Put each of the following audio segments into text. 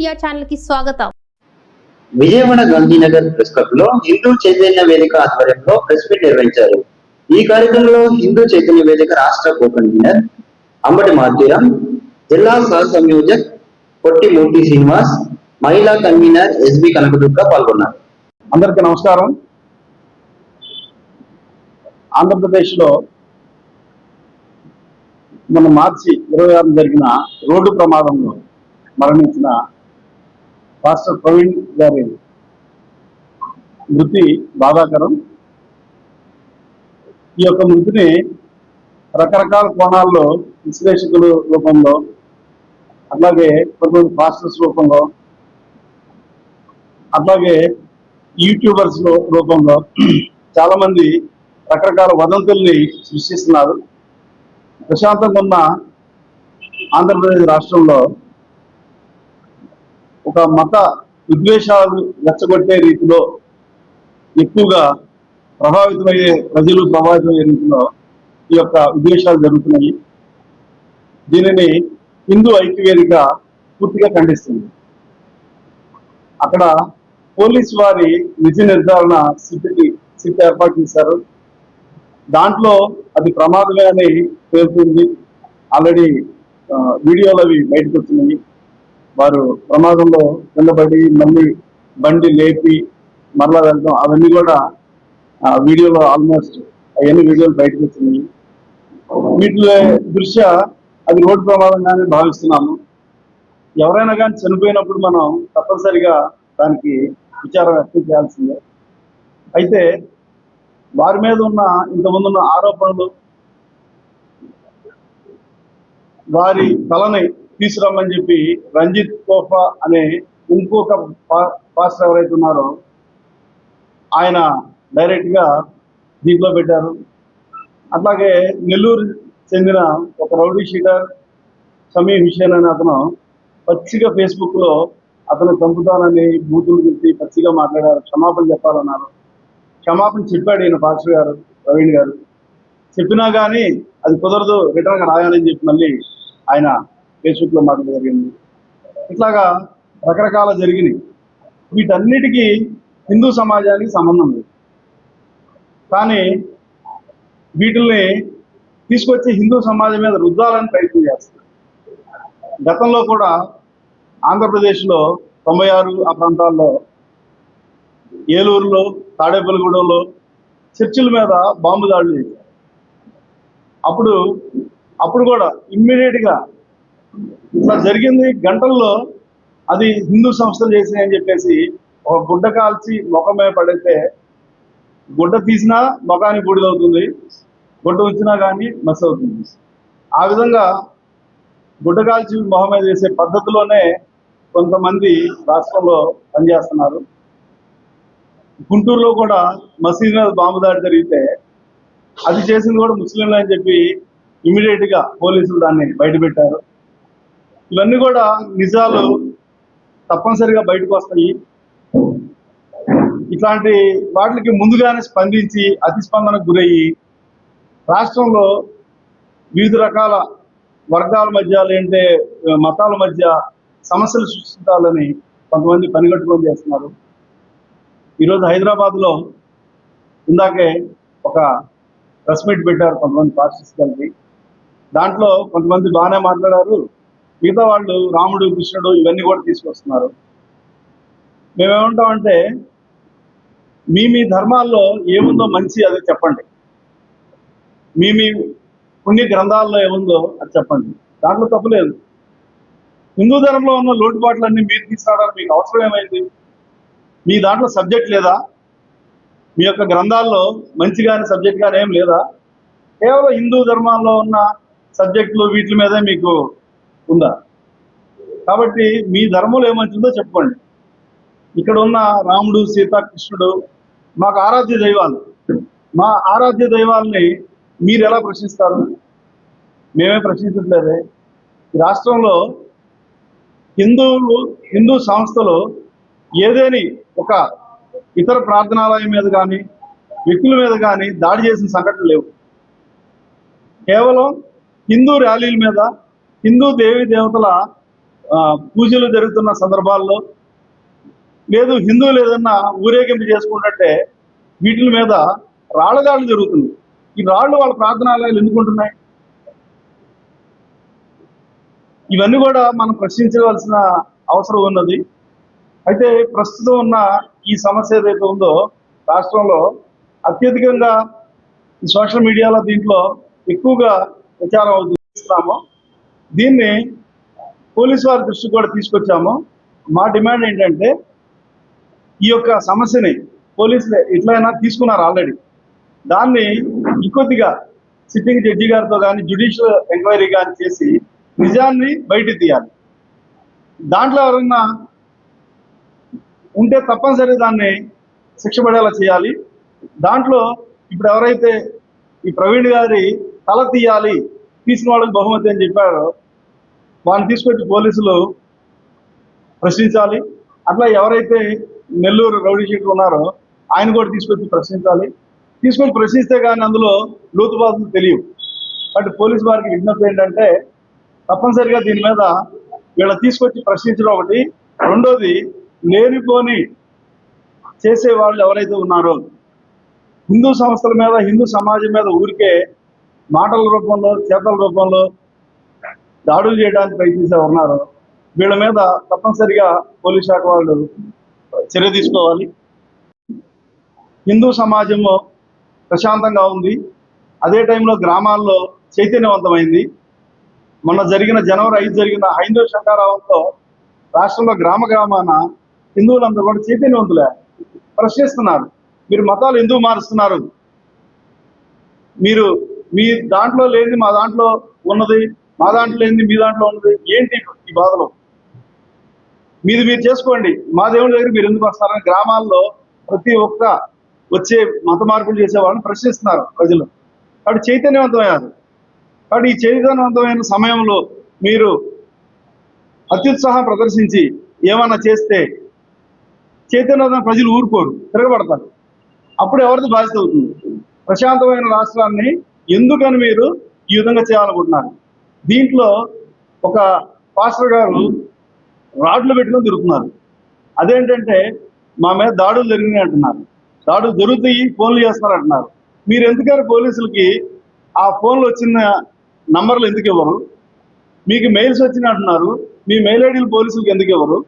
Media channel కి స్వాగతం. Vijayawada Gandhinagar press club లో హిందూ చైతన్య వేదిక ఆధ్వర్యంలో ప్రెస్ మీట్ నిర్వహించారు. ఈ కార్యక్రమంలో హిందూ చైతన్య వేదిక రాష్ట్ర కో కన్వీనర్ అంబటి మారుతీరాం, జిల్లా సహ సంయోజక్ పొట్టి మూర్తి శ్రీనివాస్, మహిళా కన్వీనర్ ఎస్బి కనకదుర్గ పాల్గొన్నారు. అందరికీ నమస్కారం. ఆంధ్రప్రదేశ్ లో మన మార్చి 26 జరిగిన రోడ్డు ప్రమాదంలో మరణించిన పాస్టర్ ప్రవీణ్ గారి మృతి బాధాకరం. ఈ యొక్క మృతిని రకరకాల కోణాల్లో విశ్లేషకుల రూపంలో, అట్లాగే కొంతమంది పాస్టర్స్ రూపంలో, అట్లాగే యూట్యూబర్స్ రూపంలో చాలా మంది రకరకాల వదంతుల్ని సృష్టిస్తున్నారు. ప్రశాంతంగా ఉన్న ఆంధ్రప్రదేశ్ రాష్ట్రంలో ఒక మత విద్వేషాలు రెచ్చగొట్టే రీతిలో ఎక్కువగా ప్రభావితమయ్యే రీతిలో ఈ యొక్క విద్వేషాలు జరుగుతున్నాయి. దీనిని హిందూ ఐక్యవేదిక పూర్తిగా ఖండిస్తుంది. అక్కడ పోలీసు వారి నిజ నిర్ధారణ సిట్ ఏర్పాటు చేశారు. దాంట్లో అది ప్రమాదమే అని పేర్కొంది. ఆల్రెడీ వీడియోలు అవి బయటకు వచ్చినాయి. వారు ప్రమాదంలో కిందపడి మళ్ళీ బండి లేపి మరలా వెళ్తాం, అవన్నీ కూడా వీడియోలో ఆల్మోస్ట్ అవన్నీ వీడియోలు బయటకు వచ్చినాయి. వీటి దృష్ట్యా అది రోడ్డు ప్రమాదంగానే భావిస్తున్నాము. ఎవరైనా కానీ చనిపోయినప్పుడు మనం తప్పనిసరిగా దానికి విచారం వ్యక్తం చేయాల్సిందే. అయితే వారి మీద ఉన్న ఇంతకుముందు ఉన్న ఆరోపణలు, వారి తలని తీసుకురమ్మని చెప్పి రంజిత్ కోఫా అనే ఇంకొక పాస్టర్ ఎవరైతే ఉన్నారో ఆయన డైరెక్ట్ గా దీంట్లో పెట్టారు. అట్లాగే నెల్లూరు చెందిన ఒక రౌడీ షీటర్ సమీ హుషేన్ అనే అతను పచ్చిగా ఫేస్బుక్ లో అతను చంపుతానని బూతులు గురించి పచ్చిగా మాట్లాడారు. క్షమాపణ చెప్పాలన్నారు. క్షమాపణ చెప్పాడు ఈయన పాస్టర్ గారు ప్రవీణ్ గారు. చెప్పినా కానీ అది కుదరదు, రిటర్న్ గా రాయాలని చెప్పి మళ్ళీ ఆయన ఫేస్బుక్ లో మాట్లాడడం జరిగింది. ఇట్లాగా రకరకాల జరిగినాయి. వీటన్నిటికీ హిందూ సమాజానికి సంబంధం లేదు. కానీ వీటిల్ని తీసుకొచ్చి హిందూ సమాజం మీద రుద్దాలని ప్రయత్నం చేస్తారు. గతంలో కూడా ఆంధ్రప్రదేశ్లో 96 ఆ ప్రాంతాల్లో, ఏలూరులో, తాడేపల్లిగూడెంలో చర్చిల మీద బాంబు దాడులు చేశారు. అప్పుడు కూడా ఇమ్మీడియట్ గా ఇట్లా జరిగింది. గంటల్లో అది హిందూ సంస్థలు చేసినాయని చెప్పేసి ఒక గుడ్డ కాల్చి ముఖం మీద పడితే గుడ్డ తీసినా ముఖానికి బూడిదవుతుంది, గుడ్డ ఉంచినా కానీ మస్ అవుతుంది. ఆ విధంగా గుడ్డ కాల్చి మొహం మీద వేసే పద్ధతిలోనే కొంతమంది రాష్ట్రంలో పనిచేస్తున్నారు. గుంటూరులో కూడా మసీదు మీద బాంబు దాడి జరిగితే అది చేసింది కూడా ముస్లింలు అని చెప్పి ఇమీడియట్ గా పోలీసులు దాన్ని బయటపెట్టారు. ఇవన్నీ కూడా నిజాలు తప్పనిసరిగా బయటకు వస్తాయి. ఇట్లాంటి వాటికి ముందుగానే స్పందించి అతిస్పందనకు గురయ్యి రాష్ట్రంలో వివిధ రకాల వర్గాల మధ్య, లేదంటే మతాల మధ్య సమస్యలు సృష్టించాలని కొంతమంది పనిగట్టుకొని చేస్తున్నారు. ఈరోజు హైదరాబాద్ లో ఇందాకే ఒక ప్రెస్ మీట్ పెట్టారు కొంతమంది పాస్టర్స్ కలిపి. దాంట్లో కొంతమంది బాగానే మాట్లాడారు, మిగతా వాళ్ళు రాముడు, కృష్ణుడు ఇవన్నీ కూడా తీసుకొస్తున్నారు. మేమేమంటామంటే మీ ధర్మాల్లో ఏముందో మంచి అది చెప్పండి, మీ పుణ్య గ్రంథాల్లో ఏముందో అది చెప్పండి, దాంట్లో తప్పులేదు. హిందూ ధర్మంలో ఉన్న లోటుపాట్లన్నీ మీరు తీసుకురావడానికి మీకు అవసరం ఏమైంది? మీ దాంట్లో సబ్జెక్ట్ లేదా? మీ యొక్క గ్రంథాల్లో మంచి కానీ సబ్జెక్ట్ కానీ ఏం లేదా? కేవలం హిందూ ధర్మాల్లో ఉన్న సబ్జెక్టులు వీటి మీదే మీకు ఉందా? కాబట్టి మీ ధర్మంలో ఏమంటుందో చెప్పుకోండి. ఇక్కడ ఉన్న రాముడు, సీత, కృష్ణుడు మాకు ఆరాధ్య దైవాలు. మా ఆరాధ్య దైవాల్ని మీరు ఎలా ప్రశ్నిస్తారు? మేమే ప్రశ్నించట్లేదే. ఈ రాష్ట్రంలో హిందూ సంస్థలు ఏదేని ఒక ఇతర ప్రార్థనాలయం మీద కానీ వ్యక్తుల మీద కానీ దాడి చేసిన సంఘటనలు లేవు. కేవలం హిందూ ర్యాలీల మీద, హిందూ దేవీ దేవతల పూజలు జరుగుతున్న సందర్భాల్లో, లేదు హిందువులు ఏదన్నా ఊరేగింపు చేసుకుంటుంటే వీటి మీద రాళ్ళదాడులు జరుగుతుంది. ఈ రాళ్ళు వాళ్ళ ప్రార్థనాలయాలు ఎందుకుంటున్నాయి? ఇవన్నీ కూడా మనం ప్రశ్నించవలసిన అవసరం ఉన్నది. అయితే ప్రస్తుతం ఉన్న ఈ సమస్య ఏదైతే ఉందో రాష్ట్రంలో అత్యధికంగా ఈ సోషల్ మీడియాలో దీంట్లో ఎక్కువగా ప్రచారం అవుతున్నాము. దీన్ని పోలీసు వారి దృష్టికి కూడా తీసుకొచ్చాము. మా డిమాండ్ ఏంటంటే ఈ యొక్క సమస్యని పోలీసులు ఎట్లయినా తీసుకున్నారు ఆల్రెడీ. దాన్ని ఇంకొద్దిగా సిట్టింగ్ జడ్జి గారితో కానీ జ్యుడిషియల్ ఎంక్వైరీ కానీ చేసి నిజాన్ని బయటికి తీయాలి. దాంట్లో ఎవరన్నా ఉంటే తప్పనిసరి దాన్ని శిక్ష పడేలా చేయాలి. దాంట్లో ఇప్పుడు ఎవరైతే ఈ ప్రవీణ్ గారి తల తీయాలి, తీసిన వాళ్ళకి బహుమతి అని చెప్పారో వాడిని తీసుకొచ్చి పోలీసులు ప్రశ్నించాలి. అట్లా ఎవరైతే నెల్లూరు రౌడీ షీట్లు ఉన్నారో ఆయన కూడా తీసుకొచ్చి ప్రశ్నించాలి. తీసుకొచ్చి ప్రశ్నిస్తే కానీ అందులో లోతుపాతులు తెలియవు. బట్ పోలీసు వారికి విజ్ఞప్తి ఏంటంటే తప్పనిసరిగా దీని మీద వీళ్ళ తీసుకొచ్చి ప్రశ్నించడం ఒకటి, రెండోది లేనిపోని చేసే వాళ్ళు ఎవరైతే ఉన్నారో హిందూ సంస్థల మీద, హిందూ సమాజం మీద ఊరికే మాటల రూపంలో, చేతల రూపంలో దాడులు చేయడానికి ప్రయత్నించే ఉన్నారో వీళ్ళ మీద తప్పనిసరిగా పోలీస్ శాఖ వాళ్ళు చర్య తీసుకోవాలి. హిందూ సమాజము ప్రశాంతంగా ఉంది. అదే టైంలో గ్రామాల్లో చైతన్యవంతమైంది. మొన్న జరిగిన జనవరి 5 జరిగిన హైందవ శంకారావంతో రాష్ట్రంలో గ్రామాన హిందువులందరూ కూడా చైతన్యవంతులే. ప్రశ్నిస్తున్నారు, మీరు మతాలు ఎందుకు మారుస్తున్నారు? మీరు మీ దాంట్లో లేనిది మా దాంట్లో ఉన్నది, మా దాంట్లో లేనిది మీ దాంట్లో ఉన్నది, ఏంటి ఈ బాధలు? మీది మీరు చేసుకోండి, మా దేవుడి దగ్గర మీరు ఎందుకు వస్తారని గ్రామాల్లో ప్రతి ఒక్క వచ్చే మత మార్పులు చేసే వాళ్ళని ప్రశ్నిస్తున్నారు ప్రజలు. కాబట్టి చైతన్యవంతమయ్యారు. కాబట్టి ఈ చైతన్యవంతమైన సమయంలో మీరు అత్యుత్సాహం ప్రదర్శించి ఏమన్నా చేస్తే చైతన్యవంతమైన ప్రజలు ఊరుకోరు, తిరగబడతారు. అప్పుడు ఎవరిది బాధ్యత అవుతుంది? ప్రశాంతమైన రాష్ట్రాన్ని ఎందుకని మీరు ఈ విధంగా చేయాలనుకుంటున్నారు? దీంట్లో ఒక పాస్టర్ గారు రాడ్లు పెట్టుకొని తిరుగుతున్నారు. అదేంటంటే మా మీద దాడులు జరిగినాయి అంటున్నారు. దాడులు జరుగుతాయి, ఫోన్లు చేస్తున్నారు అంటున్నారు. మీరు ఎందుకని పోలీసులకి ఆ ఫోన్లు వచ్చిన నంబర్లు ఎందుకు ఇవ్వరు? మీకు మెయిల్స్ వచ్చినాయి అంటున్నారు, మీ మెయిల్ ఐడీలు పోలీసులకు ఎందుకు ఇవ్వరు?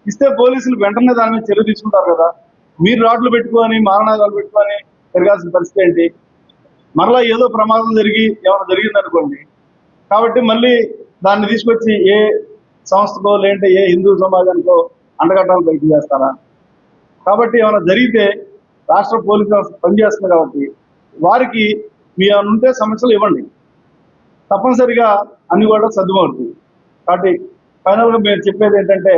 ఇస్తే పోలీసులు వెంటనే దాని మీద చర్య తీసుకుంటారు కదా. మీరు రాడ్లు పెట్టుకొని, మారణాదాలు పెట్టుకొని తిరగాల్సిన పరిస్థితి ఏంటి? మరలా ఏదో ప్రమాదం జరిగి ఏమైనా జరిగిందనుకోండి, కాబట్టి మళ్ళీ దాన్ని తీసుకొచ్చి ఏ సంస్థకో లేదంటే ఏ హిందూ సమాజానికో అండగట్టాలని ప్రయత్నం చేస్తారా? కాబట్టి ఏమైనా జరిగితే రాష్ట్ర పోలీసు వ్యవస్థ పనిచేస్తుంది కాబట్టి వారికి మీ ఉంటే సమస్యలు ఇవ్వండి, తప్పనిసరిగా అన్ని కూడా సర్దుమవుతుంది. కాబట్టి ఫైనల్గా మీరు చెప్పేది ఏంటంటే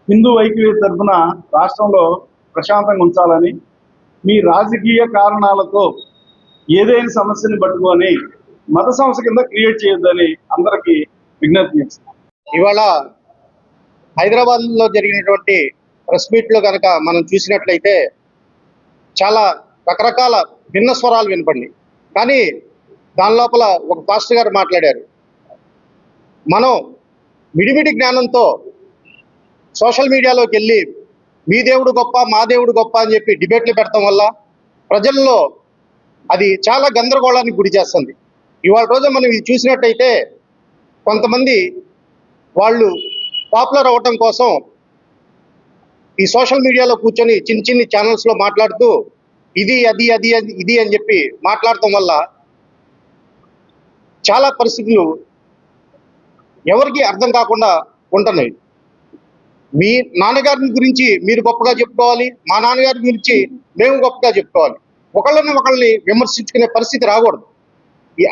హిందూ ఐక్యవేద తరఫున రాష్ట్రంలో ప్రశాంతంగా ఉంచాలని, మీ రాజకీయ కారణాలతో ఏదైనా సమస్యని పట్టుకొని మత సమస్య కింద క్రియేట్ చేయొద్దని అందరికీ విజ్ఞప్తి చేస్తున్నాం. ఇవాళ హైదరాబాద్లో జరిగినటువంటి ప్రెస్ మీట్లో కనుక మనం చూసినట్లయితే చాలా రకరకాల భిన్న స్వరాలు వినపడినాయి. కానీ దాని లోపల ఒక పాస్టర్ గారు మాట్లాడారు, మనం విడివిడి జ్ఞానంతో సోషల్ మీడియాలోకి వెళ్ళి మీ దేవుడు గొప్ప, మా దేవుడు గొప్ప అని చెప్పి డిబేట్లు పెడతాం వల్ల ప్రజల్లో అది చాలా గందరగోళానికి గురి చేస్తుంది. ఇవాళ రోజు మనం ఇది చూసినట్టయితే కొంతమంది వాళ్ళు పాపులర్ అవ్వటం కోసం ఈ సోషల్ మీడియాలో కూర్చొని చిన్న చిన్న ఛానల్స్లో మాట్లాడుతూ ఇది అది అది ఇది అని చెప్పి మాట్లాడటం వల్ల చాలా పరిస్థితులు ఎవరికి అర్థం కాకుండా ఉంటున్నాయి. మీ నాన్నగారిని గురించి మీరు గొప్పగా చెప్పుకోవాలి, మా నాన్నగారి గురించి మేము గొప్పగా చెప్పుకోవాలి. ఒకళ్ళని విమర్శించుకునే పరిస్థితి రాకూడదు.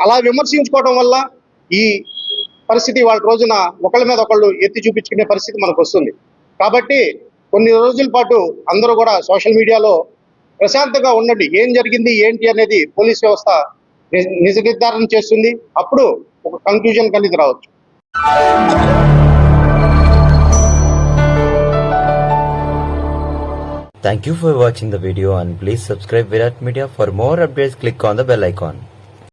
అలా విమర్శించుకోవడం వల్ల ఈ పరిస్థితి వాళ్ళ రోజున ఒకళ్ళ మీద ఒకళ్ళు ఎత్తి చూపించుకునే పరిస్థితి మనకు వస్తుంది. కాబట్టి కొన్ని రోజుల పాటు అందరూ కూడా సోషల్ మీడియాలో ప్రశాంతంగా ఉండండి. ఏం జరిగింది ఏంటి అనేది పోలీస్ వ్యవస్థ నిజ నిర్ధారణ చేస్తుంది. అప్పుడు ఒక కంక్లూజన్ కలిగి రావచ్చు. Thank you for watching the video and please subscribe Virat Media. For more updates, click on the bell icon.